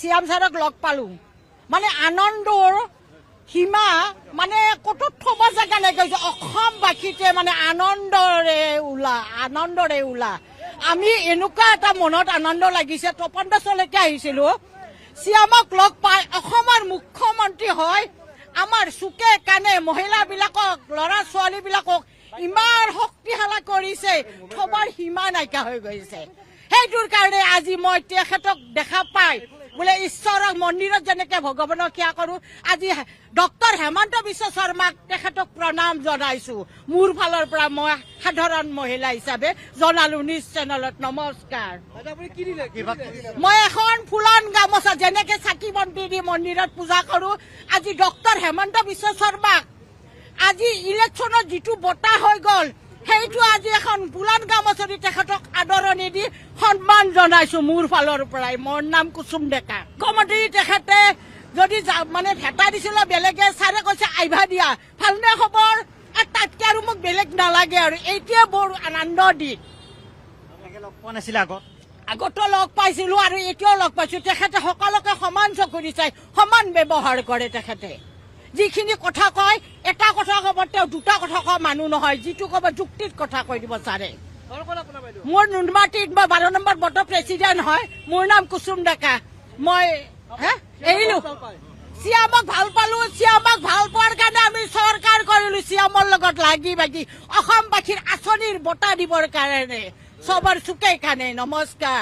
শ্যাম ছাৰক লগ পালো মানে আনন্দৰ সীমা মানে ক'তো থব জেগা নাই কৈছে অসমবাসীতে মানে আনন্দৰে ওলা আমি এনেকুৱা এটা মনত আনন্দ লাগিছে তপন দাসলৈকে আহিছিলো শ্যামক লগ পাই অসমৰ মুখ্যমন্ত্ৰী হয় আমাৰ চুকে কাণে মহিলাবিলাকক ল'ৰা ছোৱালীবিলাকক ইমান শক্তিশালী কৰিছে থবৰ সীমা নাইকিয়া হৈ গৈছে সেইটোৰ কাৰণে আজি মই তেখেতক দেখা পাই বোলে ঈশ্বৰক মন্দিৰত যেনেকে ভগৱানক সেৱা কৰো আজি ডক্টৰ হেমন্ত বিশ্ব শৰ্মাক তেখেতক প্ৰণাম জনাইছো মোৰ ফালৰ পৰা মই সাধাৰণ মহিলা হিচাপে জনালো নিউজ চেনেলত নমস্কাৰ মই এখন ফুলন গামোচা যেনেকে চাকি বন্তি দি মন্দিৰত পূজা কৰো আজি ডক্টৰ হেমন্ত বিশ্ব শৰ্মাক আজি ইলেকশ্যনত যিটো বঁটা হৈ গ'ল সেইটো আজি এখন ফুলন গামোচা দি তেখেতক আদৰণি দি সন্মান জনাইছো মোৰ ফালৰ পৰাই মোৰ নাম কুসুম ডেকা মুখ্যমন্ত্ৰী তেখেতে যদি মানে ভেটা দিছিল বেলেগে ছাৰে কৈছে আইভা দিয়া ভালনে খবৰ তাতকে আৰু মোক বেলেগ নালাগে আৰু এইটোৱে বৰ আনন্দ দি আগতো লগ পাইছিলো আৰু এতিয়াও লগ পাইছো তেখেতে সকলোকে সমান চকুৰি চাই সমান ব্যৱহাৰ কৰে তেখেতে যিখিনি কথা কয় এটা কথা কব তেওঁ দুটা কথা কোৱা মানুহ নহয় যিটো কব যুক্তিত কথা কৈ দিব ছাৰে মোৰ নুনমাটিত মই 12 নম্বৰ বৰ্ডৰ প্ৰেচিডেণ্ট হয় মোৰ নাম কুসুম ডেকা মই এৰিলো শ্যামক ভাল পালো শ্যামক ভাল পোৱাৰ কাৰণে আমি চৰকাৰ কৰিলো শ্যামৰ লগত লাগি বাগি অসমবাসীৰ আঁচনিৰ বঁটা দিবৰ কাৰণে চবৰ চুকে কাণে নমস্কাৰ।